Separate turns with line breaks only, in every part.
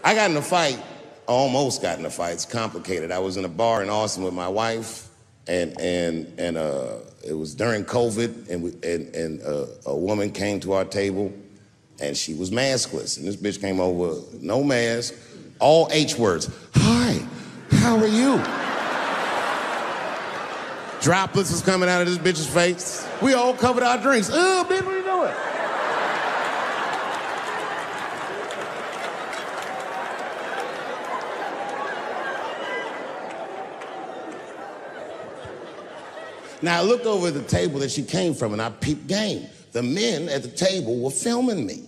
I got in a fight, almost got in a fight. It's complicated. I was in a bar in Austin with my wife, and it was during COVID, and a woman came to our table, and she was maskless. And this bitch came over, no mask, all H words. Hi, how are you? Droplets was coming out of this bitch's face. We all covered our drinks. Oh, bitch, what are you doing? Now, I looked over at the table that she came from, and I peeped game. The men at the table were filming me.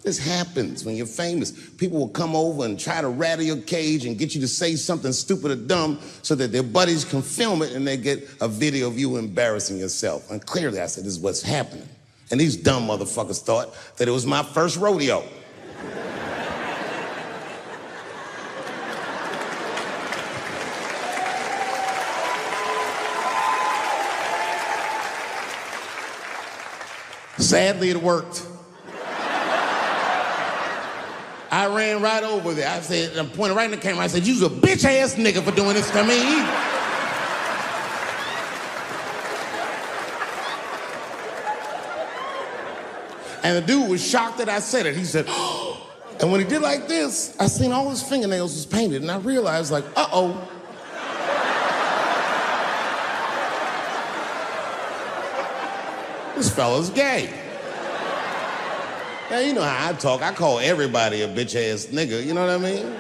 This happens when you're famous. People will come over and try to rattle your cage and get you to say something stupid or dumb so that their buddies can film it and they get a video of you embarrassing yourself. And clearly, I said, this is what's happening. And these dumb motherfuckers thought that it was my first rodeo. Sadly, it worked. I ran right over there. I said, I pointed right in the camera. I said, you's a bitch-ass nigga for doing this to me. And the dude was shocked that I said it. He said, oh. And when he did like this, I seen all his fingernails was painted, and I realized, like, uh-oh. This fella's gay. Now, you know how I talk. I call everybody a bitch-ass nigga, you know what I mean?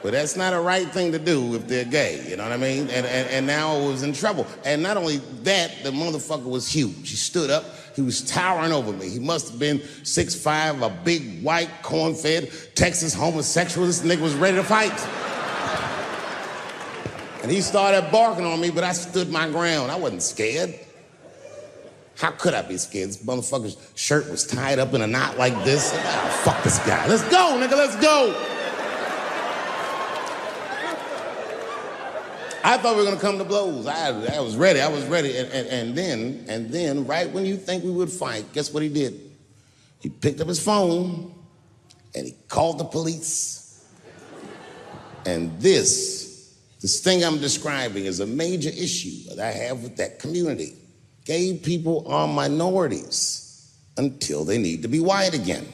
But that's not a right thing to do if they're gay, you know what I mean? And now I was in trouble. And not only that, the motherfucker was huge. He stood up, he was towering over me. He must have been 6'5", a big, white, corn-fed, Texas homosexual. This nigga was ready to fight. And he started barking on me, but I stood my ground. I wasn't scared. How could I be scared? This motherfucker's shirt was tied up in a knot like this. Oh, fuck this guy. Let's go, nigga, let's go. I thought we were gonna come to blows. I was ready, And then, right when you think we would fight, guess what he did? He picked up his phone and he called the police. And this thing I'm describing is a major issue that I have with that community. Gay people are minorities until they need to be white again.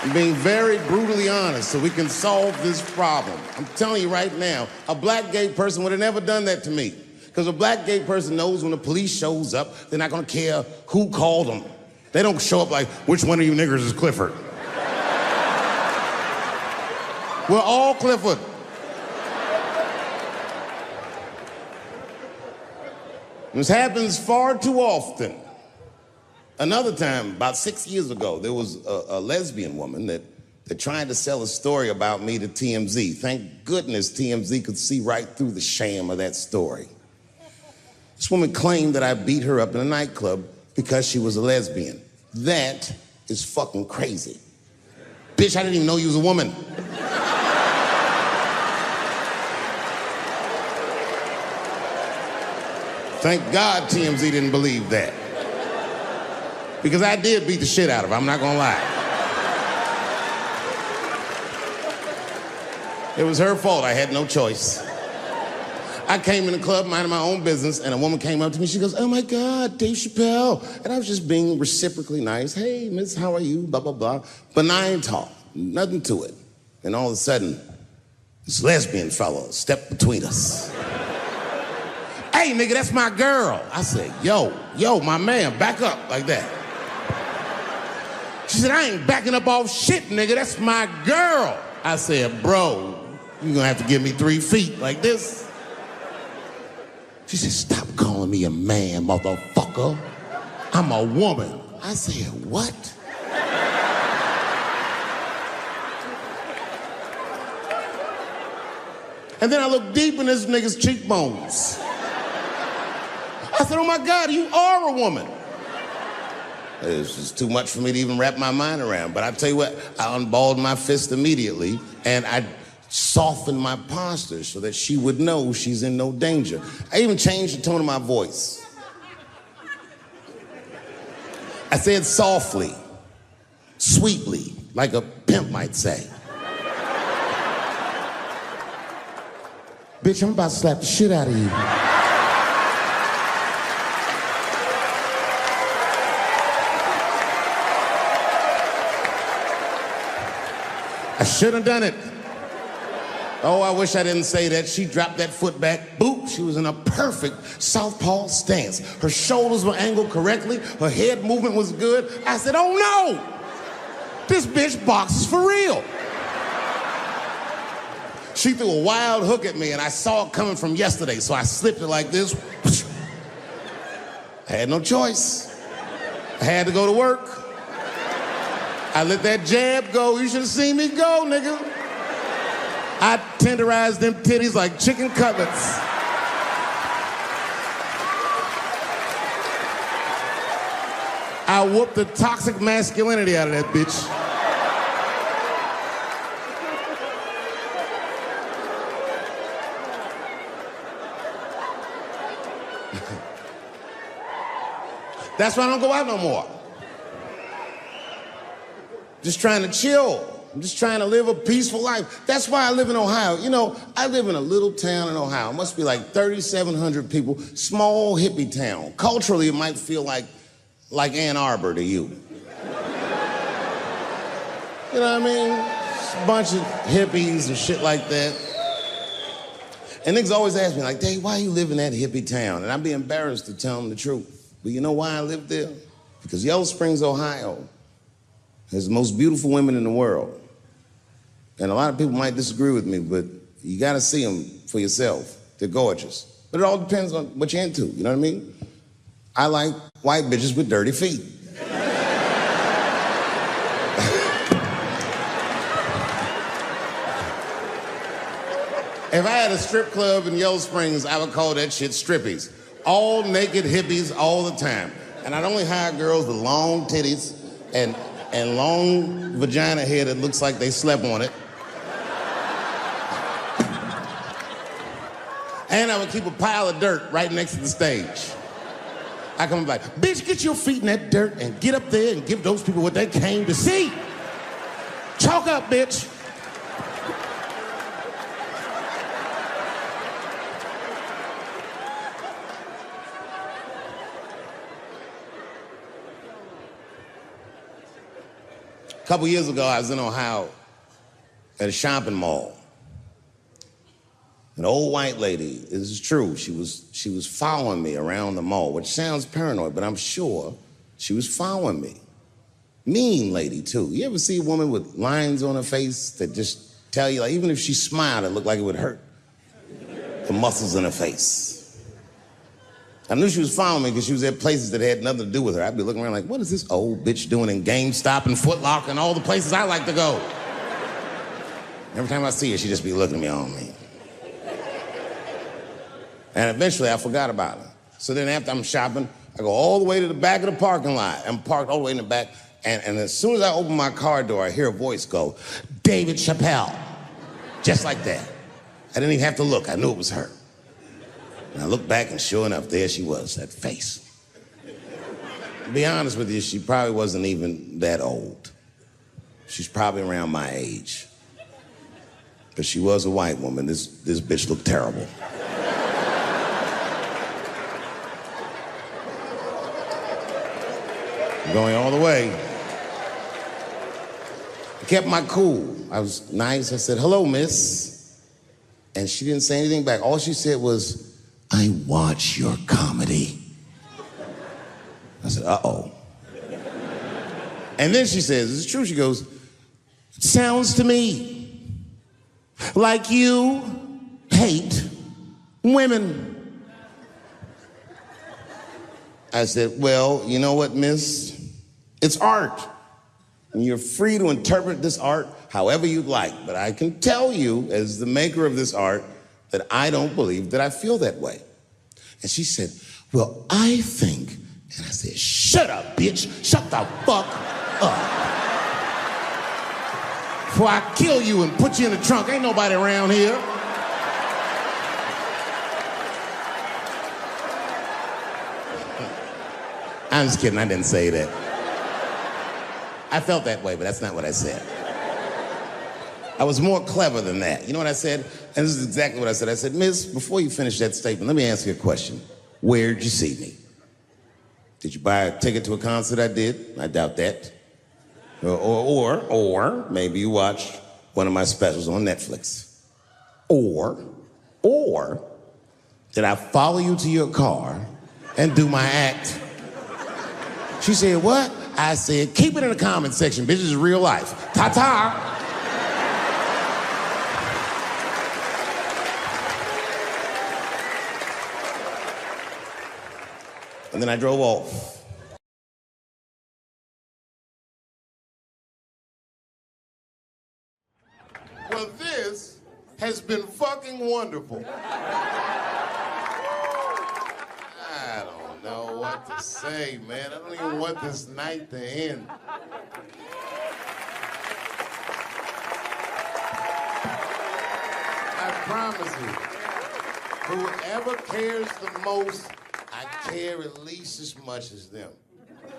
I'm being very brutally honest so we can solve this problem. I'm telling you right now, a black gay person would have never done that to me. Because a black gay person knows when the police shows up, they're not gonna care who called them. They don't show up like, which one of you niggers is Clifford? We're all Clifford. This happens far too often. Another time, about 6 years ago, there was a lesbian woman that tried to sell a story about me to TMZ. Thank goodness TMZ could see right through the sham of that story. This woman claimed that I beat her up in a nightclub because she was a lesbian. That is fucking crazy. Bitch, I didn't even know you was a woman. Thank God TMZ didn't believe that. Because I did beat the shit out of her, I'm not gonna lie. It was her fault, I had no choice. I came in the club minding my own business, and a woman came up to me, she goes, oh my God, Dave Chappelle. And I was just being reciprocally nice. Hey, miss, how are you, blah, blah, blah. Benign talk, nothing to it. And all of a sudden, this lesbian fellow stepped between us. Hey, nigga, that's my girl. I said, yo, my man, back up like that. She said, I ain't backing up off shit, nigga, that's my girl. I said, bro, you're gonna have to give me 3 feet like this. She said, stop calling me a man, motherfucker. I'm a woman. I said, what? And then I looked deep in this nigga's cheekbones. I said, oh my God, you are a woman. It was just too much for me to even wrap my mind around. But I tell you what, I unballed my fist immediately, and I softened my posture so that she would know she's in no danger. I even changed the tone of my voice. I said softly, sweetly, like a pimp might say. Bitch, I'm about to slap the shit out of you. I should have done it. Oh, I wish I didn't say that. She dropped that foot back. Boop, she was in a perfect southpaw stance. Her shoulders were angled correctly. Her head movement was good. I said, oh no! This bitch boxes for real. She threw a wild hook at me and I saw it coming from yesterday, so I slipped it like this. I had no choice. I had to go to work. I let that jab go. You should have seen me go, nigga. I tenderized them titties like chicken cutlets. I whooped the toxic masculinity out of that bitch. That's why I don't go out no more. Just trying to chill. I'm just trying to live a peaceful life. That's why I live in Ohio. You know, I live in a little town in Ohio. It must be like 3,700 people, small hippie town. Culturally, it might feel like Ann Arbor to you. You know what I mean? Just a bunch of hippies and shit like that. And niggas always ask me, like, Dave, why you live in that hippie town? And I'd be embarrassed to tell them the truth. But you know why I live there? Because Yellow Springs, Ohio has the most beautiful women in the world. And a lot of people might disagree with me, but you gotta see them for yourself. They're gorgeous. But it all depends on what you're into, you know what I mean? I like white bitches with dirty feet. If I had a strip club in Yellow Springs, I would call that shit strippies. All naked hippies all the time. And I'd only hire girls with long titties and long vagina hair that looks like they slept on it. And I would keep a pile of dirt right next to the stage. I come like, bitch, get your feet in that dirt and get up there and give those people what they came to see. Chalk up, bitch. A couple years ago, I was in Ohio at a shopping mall. An old white lady, this is true, she was following me around the mall, which sounds paranoid, but I'm sure she was following me. Mean lady, too. You ever see a woman with lines on her face that just tell you, like, even if she smiled, it looked like it would hurt the muscles in her face? I knew she was following me because she was at places that had nothing to do with her. I'd be looking around like, what is this old bitch doing in GameStop and Foot Locker and all the places I like to go? Every time I see her, she'd just be looking at me on me. And eventually, I forgot about her. So then after I'm shopping, I go all the way to the back of the parking lot. I'm parked all the way in the back. And as soon as I open my car door, I hear a voice go, David Chappelle. Just like that. I didn't even have to look. I knew it was her. And I looked back, and sure enough, there she was, that face. To be honest with you, she probably wasn't even that old. She's probably around my age. But she was a white woman. This bitch looked terrible. I'm going all the way. I kept my cool. I was nice. I said, hello, miss. And she didn't say anything back. All she said was, I watch your comedy. I said, uh-oh. And then she says, it's true, she goes, it sounds to me like you hate women. I said, well, you know what, miss? It's art. And you're free to interpret this art however you'd like. But I can tell you, as the maker of this art, that I don't believe that I feel that way. And she said, well, I think, and I said, shut up, bitch. Shut the fuck up. Before I kill you and put you in the trunk. Ain't nobody around here. I'm just kidding, I didn't say that. I felt that way, but that's not what I said. I was more clever than that. You know what I said? And this is exactly what I said. I said, Miss, before you finish that statement, let me ask you a question. Where'd you see me? Did you buy a ticket to a concert I did? I doubt that. Or maybe you watched one of my specials on Netflix. Or did I follow you to your car and do my act? She said, what? I said, keep it in the comment section, bitch, this is real life. Ta-ta! And then I drove off. Well, this has been fucking wonderful. I don't know what to say, man. I don't even want this night to end. I promise you, whoever cares the most, I care at least as much as them.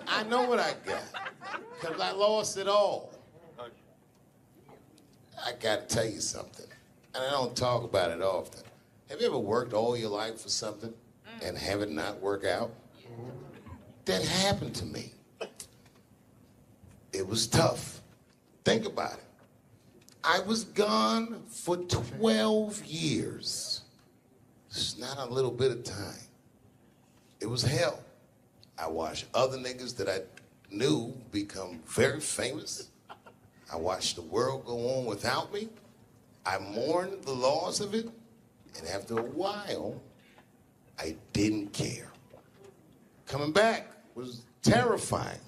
I know what I got, because I lost it all. I gotta tell you something, and I don't talk about it often. Have you ever worked all your life for something and have it not work out? That happened to me. It was tough. Think about it. I was gone for 12 years. It's not a little bit of time. It was hell. I watched other niggas that I knew become very famous. I watched the world go on without me. I mourned the loss of it. And after a while, I didn't care. Coming back was terrifying.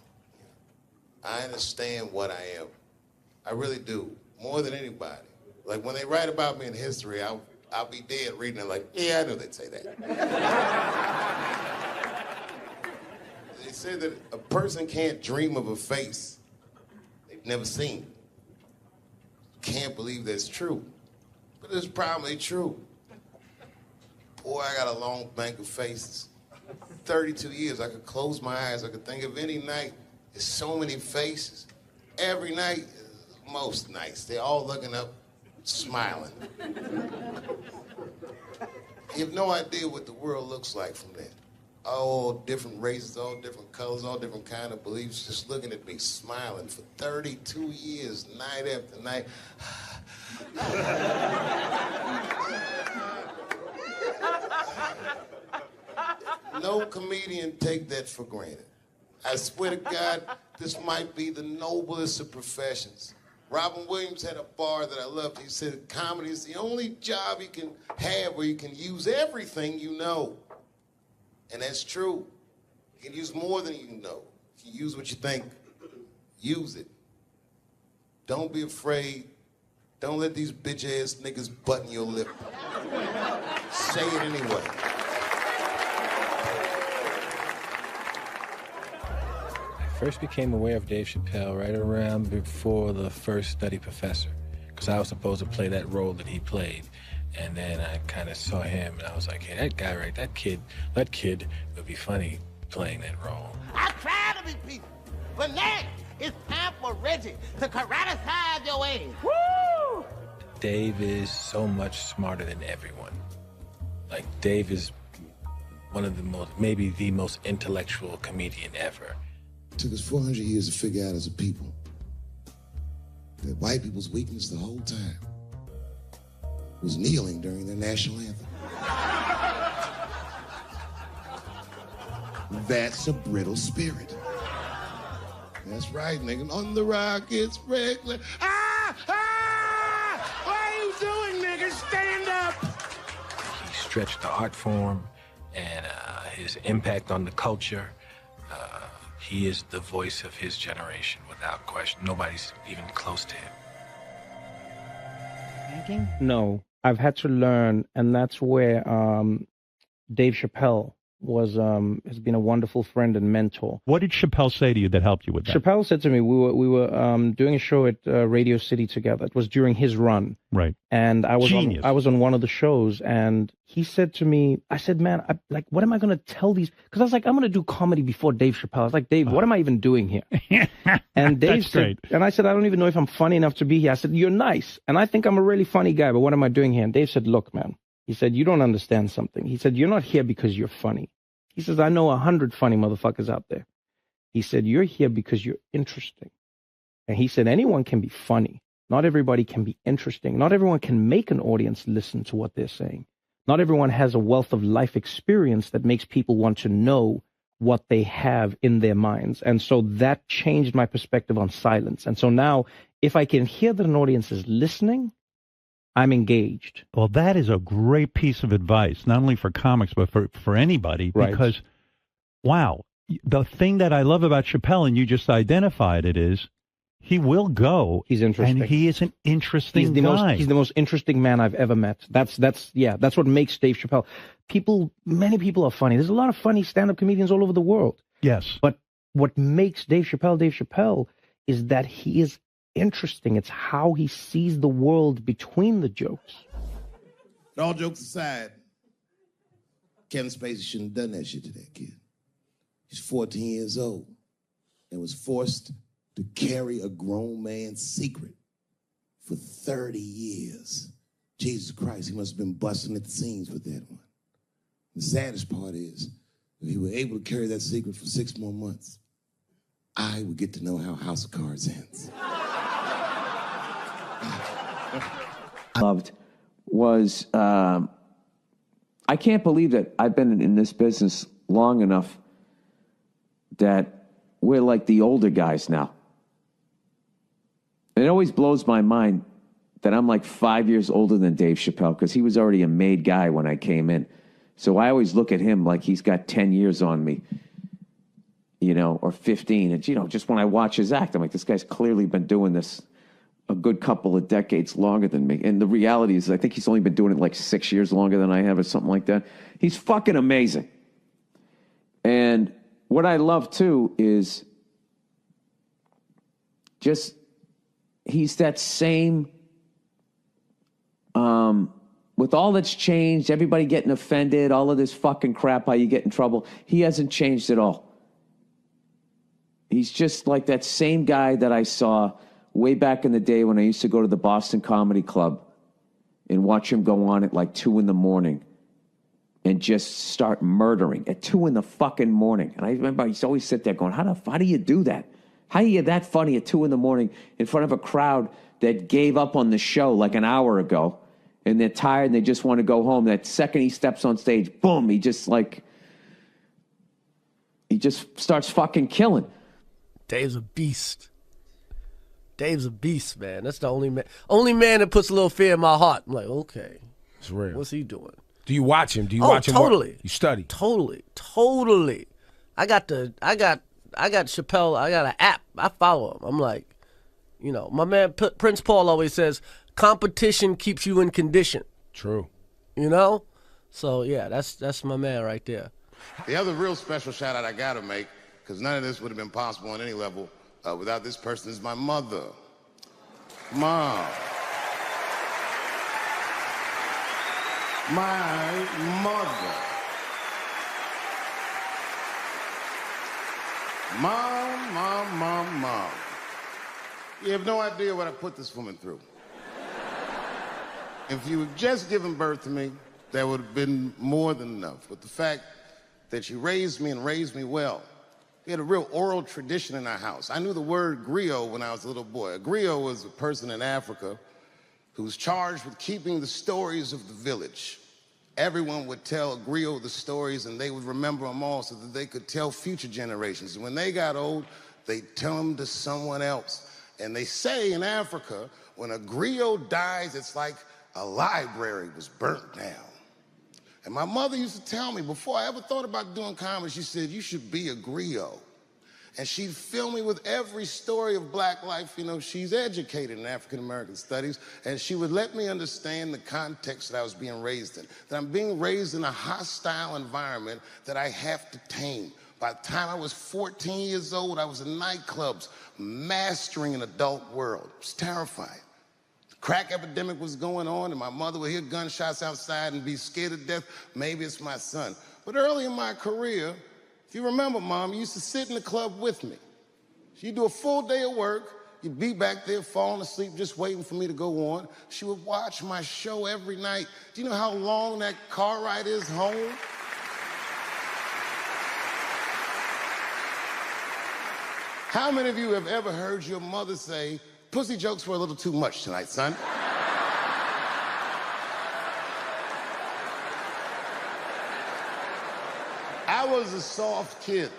I understand what I am. I really do, more than anybody. Like when they write about me in history, I'll be dead reading it like, yeah, I knew they'd say that. They say that a person can't dream of a face they've never seen. Can't believe that's true, but it's probably true. Boy, I got a long bank of faces. 32 years, I could close my eyes, I could think of any night. There's so many faces. Every night, most nights, they're all looking up, smiling. You have no idea what the world looks like from there. All different races, all different colors, all different kind of beliefs, just looking at me, smiling for 32 years, night after night. No comedian take that for granted. I swear to God, this might be the noblest of professions. Robin Williams had a bar that I loved. He said, comedy is the only job you can have where you can use everything you know. And that's true. You can use more than you know. If you use what you think, use it. Don't be afraid. Don't let these bitch-ass niggas button your lip. Say it anyway.
I first became aware of Dave Chappelle right around before the first Study Professor, because I was supposed to play that role that he played. And then I kind of saw him, and I was like, hey, that guy, right, that kid would be funny playing that role.
I try to be peaceful, but now it's time for Reggie to karate-size your ass. Woo!
Dave is so much smarter than everyone. Like, Dave is one of the most, maybe the most intellectual comedian ever.
It took us 400 years to figure out as a people that white people's weakness the whole time was kneeling during their national anthem. That's a brittle spirit. That's right, nigga. On the rockets, regular. Ah! Ah! What are you doing, nigga? Stand up!
He stretched the art form and his impact on the culture. He is the voice of his generation, without question. Nobody's even close to him.
No, I've had to learn, and that's where Dave Chappelle has been a wonderful friend and mentor.
What did Chappelle say to you that helped you with that?
Chappelle said to me, we were doing a show at Radio City together. It was during his run.
Right.
And I was
Genius.
on one of the shows, and he said to me, I said, man, what am I going to tell these? Because I was like, I'm going to do comedy before Dave Chappelle. I was like, Dave, what am I even doing here? And Dave said, and I said, I don't even know if I'm funny enough to be here. I said, you're nice, and I think I'm a really funny guy, but what am I doing here? And Dave said, look, man, he said, you don't understand something. He said, you're not here because you're funny. He says, I know 100 funny motherfuckers out there. He said, you're here because you're interesting. And he said, anyone can be funny. Not everybody can be interesting. Not everyone can make an audience listen to what they're saying. Not everyone has a wealth of life experience that makes people want to know what they have in their minds. And so that changed my perspective on silence. And so now, if I can hear that an audience is listening, I'm engaged.
Well, that is a great piece of advice, not only for comics, but for anybody.
Right.
Because, wow, the thing that I love about Chappelle, and you just identified it, is he will go.
He's interesting.
And he is an interesting guy.
He's the most interesting man I've ever met. That's what makes Dave Chappelle. Many people are funny. There's a lot of funny stand-up comedians all over the world.
Yes.
But what makes Dave Chappelle is that he is interesting. It's how he sees the world between the jokes.
But all jokes aside, Kevin Spacey shouldn't have done that shit to that kid. He's 14 years old and was forced to carry a grown man's secret for 30 years. Jesus Christ, he must have been busting at the seams with that one. The saddest part is, if he were able to carry that secret for 6 more months, I would get to know how House of Cards ends.
Loved was, I can't believe that I've been in this business long enough that we're like the older guys now. It always blows my mind that I'm like 5 years older than Dave Chappelle, because he was already a made guy when I came in. So I always look at him like he's got 10 years on me, or 15. And, just when I watch his act, I'm like, this guy's clearly been doing this a good couple of decades longer than me. And the reality is, I think he's only been doing it like 6 years longer than I have or something like that. He's fucking amazing. And what I love, too, is just he's that same, with all that's changed, everybody getting offended, all of this fucking crap, how you get in trouble, he hasn't changed at all. He's just like that same guy that I saw way back in the day when I used to go to the Boston Comedy Club and watch him go on at like 2 a.m. and just start murdering at 2 a.m. And I remember I used to always sit there going, how do you do that? How are you that funny at 2 a.m. in front of a crowd that gave up on the show like an hour ago, and they're tired and they just want to go home? That second he steps on stage, boom, he just starts fucking killing.
Dave's a beast. Dave's a beast, man. That's the only man that puts a little fear in my heart. I'm like, okay,
it's real.
What's he doing?
Do you watch him? Do you watch him?
Totally.
You study?
Totally. I got Chappelle. I got an app. I follow him. I'm like, my man Prince Paul always says, competition keeps you in condition.
True.
So yeah, that's my man right there.
The other real special shout out I gotta make, because none of this would have been possible on any level without this person, is my mother. Mom. My mother. Mom. You have no idea what I put this woman through. If you had just given birth to me, that would have been more than enough. But the fact that she raised me and raised me well, we had a real oral tradition in our house. I knew the word griot when I was a little boy. A griot was a person in Africa who was charged with keeping the stories of the village. Everyone would tell a griot the stories, and they would remember them all so that they could tell future generations. And when they got old, they'd tell them to someone else. And they say in Africa, when a griot dies, it's like a library was burnt down. And my mother used to tell me, before I ever thought about doing comedy, she said, you should be a griot. And she'd fill me with every story of black life. You know, she's educated in African American studies, and she would let me understand the context that I was being raised in, that I'm being raised in a hostile environment that I have to tame. By the time I was 14 years old, I was in nightclubs, mastering an adult world. It was terrifying. The crack epidemic was going on, and my mother would hear gunshots outside and be scared to death. Maybe it's my son. But early in my career, if you remember, Mom, you used to sit in the club with me. She'd do a full day of work. You'd be back there falling asleep, just waiting for me to go on. She would watch my show every night. Do you know how long that car ride is home? How many of you have ever heard your mother say, pussy jokes were a little too much tonight, son? I was a soft kid.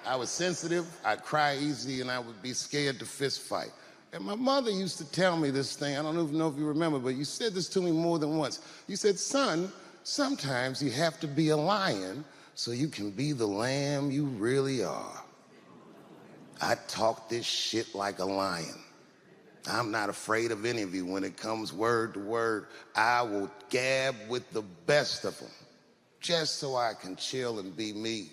I was sensitive, I'd cry easy, and I would be scared to fist fight. And my mother used to tell me this thing, I don't even know if you remember, but you said this to me more than once. You said, son, sometimes you have to be a lion so you can be the lamb you really are. I talk this shit like a lion. I'm not afraid of any of you. When it comes word to word, I will gab with the best of them, just so I can chill and be me.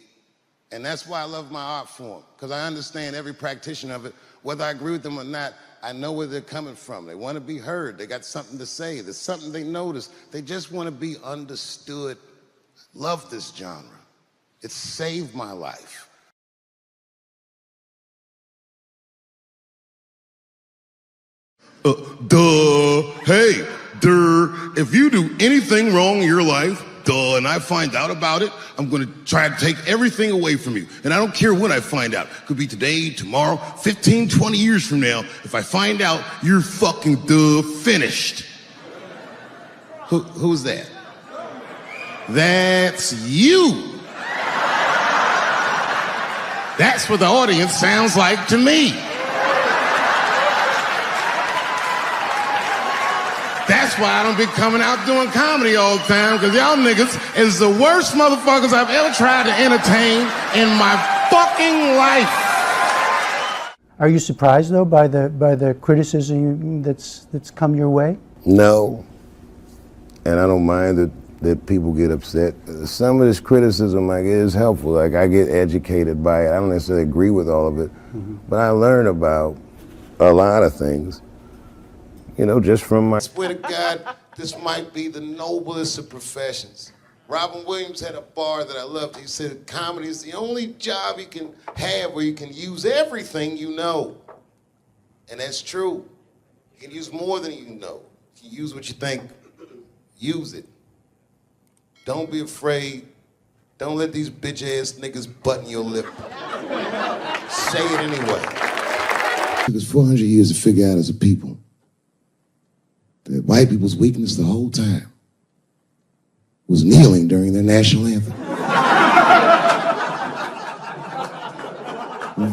And that's why I love my art form, because I understand every practitioner of it. Whether I agree with them or not, I know where they're coming from. They want to be heard. They got something to say. There's something they notice. They just want to be understood. Love this genre. It saved my life. Hey, if you do anything wrong in your life, and I find out about it, I'm gonna try to take everything away from you. And I don't care when I find out. Could be today, tomorrow, 15, 20 years from now. If I find out, you're fucking finished. Who's that? That's you. That's what the audience sounds like to me. That's why I don't be coming out doing comedy all the time, because y'all niggas is the worst motherfuckers I've ever tried to entertain in my fucking life.
Are you surprised though by the criticism that's come your way?
No, and I don't mind that people get upset. Some of this criticism is helpful. Like, I get educated by it. I don't necessarily agree with all of it, but I learn about a lot of things. You know, just from my... I swear to God, this might be the noblest of professions. Robin Williams had a bar that I loved. He said, comedy is the only job you can have where you can use everything you know. And that's true. You can use more than you know. You can use what you think. Use it. Don't be afraid. Don't let these bitch-ass niggas button your lip. Say it anyway. It took us 400 years to figure out as a people that white people's weakness the whole time was kneeling during their national anthem.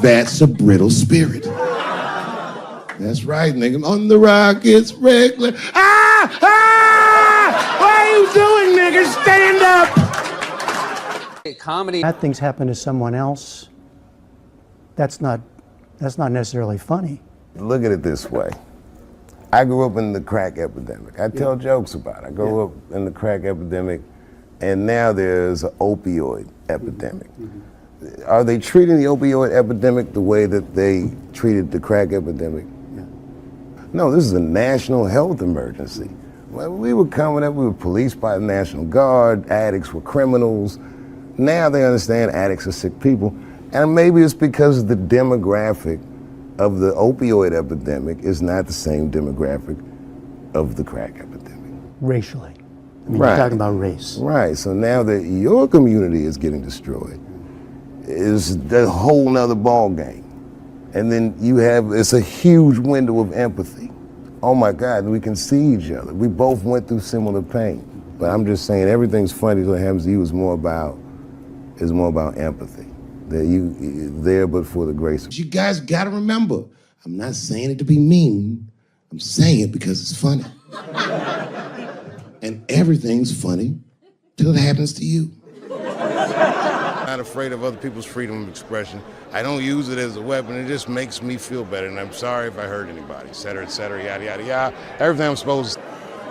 That's a brittle spirit. That's right, nigga. On the rock, it's regular. Ah! Ah! What are you doing, nigga? Stand up!
Comedy. Bad things happen to someone else. That's not necessarily funny.
Look at it this way. I grew up in the crack epidemic. I tell jokes about it. I grew up in the crack epidemic, and now there's an opioid epidemic. Are they treating the opioid epidemic the way that they treated the crack epidemic? No, this is a national health emergency. When we were coming up, we were policed by the National Guard, addicts were criminals. Now they understand addicts are sick people. And maybe it's because the demographic of the opioid epidemic is not the same demographic of the crack epidemic.
Racially. I mean, you're talking about race.
Right, so now that your community is getting destroyed, is a whole nother ball game. And then it's a huge window of empathy. Oh my God, we can see each other. We both went through similar pain. But I'm just saying, everything's funny that happens to you is more about empathy. That you there but for the grace. You guys gotta remember, I'm not saying it to be mean. I'm saying it because it's funny. And everything's funny till it happens to you. I'm not afraid of other people's freedom of expression. I don't use it as a weapon. It just makes me feel better, and I'm sorry if I hurt anybody, et cetera, yada, yada, yada. Everything I'm supposed to.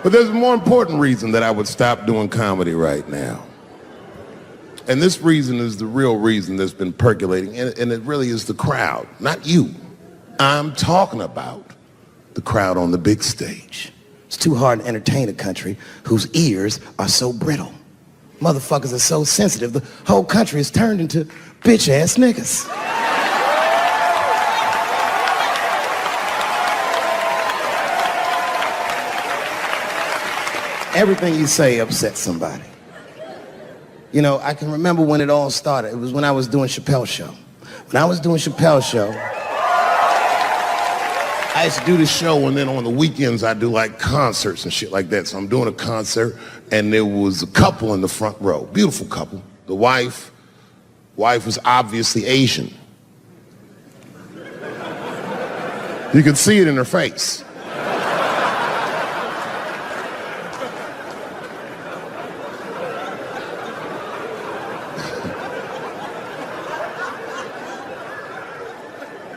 But there's a more important reason that I would stop doing comedy right now. And this reason is the real reason that's been percolating, and it really is the crowd, not you. I'm talking about the crowd on the big stage.
It's too hard to entertain a country whose ears are so brittle. Motherfuckers are so sensitive, the whole country is turned into bitch-ass niggas. Everything you say upsets somebody. You know, I can remember when it all started. It was when I was doing Chappelle show. When I was doing Chappelle show,
I used to do the show, and then on the weekends I do like concerts and shit like that. So I'm doing a concert, and there was a couple in the front row, beautiful couple. The wife was obviously Asian. You could see it in her face.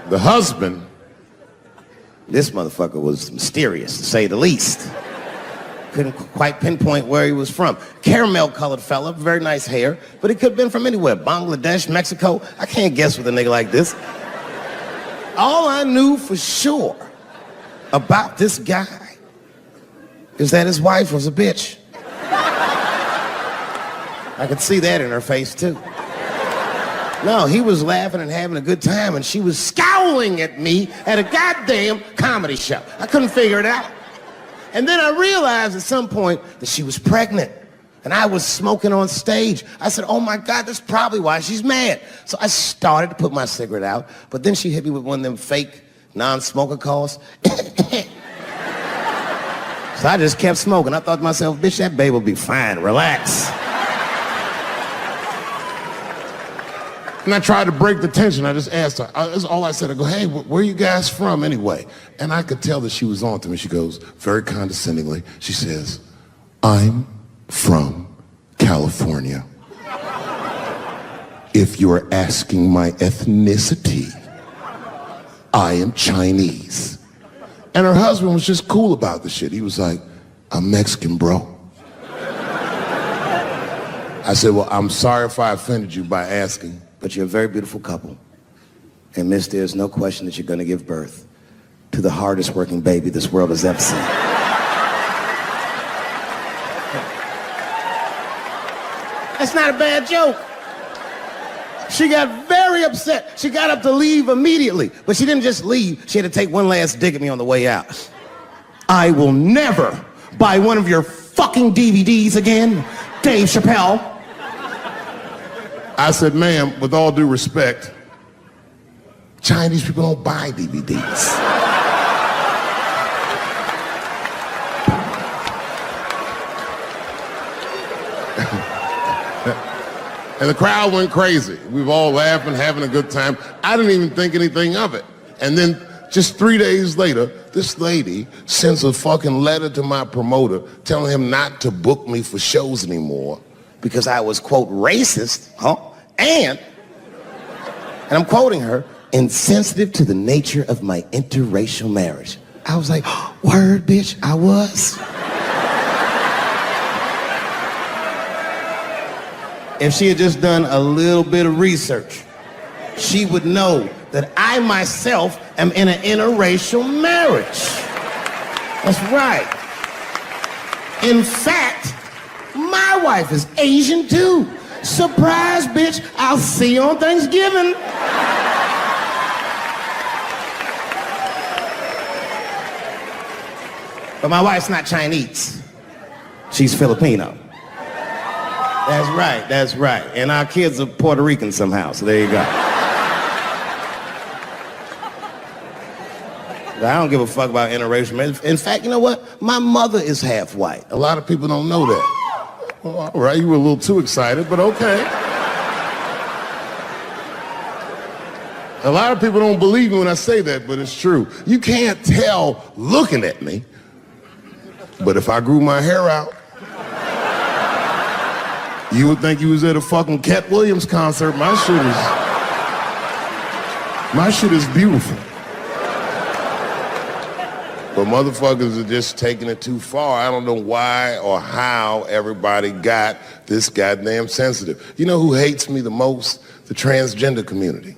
The husband,
this motherfucker was mysterious, to say the least. Couldn't quite pinpoint where he was from. Caramel-colored fella, very nice hair, but he could have been from anywhere. Bangladesh, Mexico. I can't guess with a nigga like this. All I knew for sure about this guy is that his wife was a bitch. I could see that in her face, too. No, he was laughing and having a good time, and she was scowling at me at a goddamn comedy show. I couldn't figure it out. And then I realized at some point that she was pregnant, and I was smoking on stage. I said, oh my God, that's probably why she's mad. So I started to put my cigarette out, but then she hit me with one of them fake non-smoker calls. So I just kept smoking. I thought to myself, bitch, that baby will be fine, relax.
and I tried to break the tension. I just asked her, that's all I said. I go, hey, where are you guys from anyway? And I could tell that she was on to me. She goes, very condescendingly, she says, I'm from California. If you're asking my ethnicity, I am Chinese. And her husband was just cool about the shit. He was like, I'm Mexican, bro. I said, well, I'm sorry if I offended you by asking.
But you're a very beautiful couple. And miss, there's no question that you're going to give birth to the hardest working baby this world has ever seen. That's not a bad joke. She got very upset. She got up to leave immediately. But she didn't just leave. She had to take one last dig at me on the way out. I will never buy one of your fucking DVDs again, Dave Chappelle.
I said, ma'am, with all due respect, Chinese people don't buy DVDs. And the crowd went crazy. We were all laughing, having a good time. I didn't even think anything of it. And then just 3 days later, this lady sends a fucking letter to my promoter telling him not to book me for shows anymore
because I was, quote, racist, and I'm quoting her, insensitive to the nature of my interracial marriage. I was like, word, bitch, I was. If she had just done a little bit of research, she would know that I myself am in an interracial marriage. That's right. In fact, my wife is Asian too. Surprise, bitch, I'll see you on Thanksgiving. But my wife's not Chinese. She's Filipino. That's right. And our kids are Puerto Rican somehow, so there you go. I don't give a fuck about interracial marriage. In fact, you know what? My mother is half white.
A lot of people don't know that. Well, all right, you were a little too excited, but okay. A lot of people don't believe me when I say that, but it's true. You can't tell looking at me, but if I grew my hair out, You would think you was at a fucking Cat Williams concert. My shit is beautiful. But motherfuckers are just taking it too far. I don't know why or how everybody got this goddamn sensitive. You know who hates me the most? The transgender community.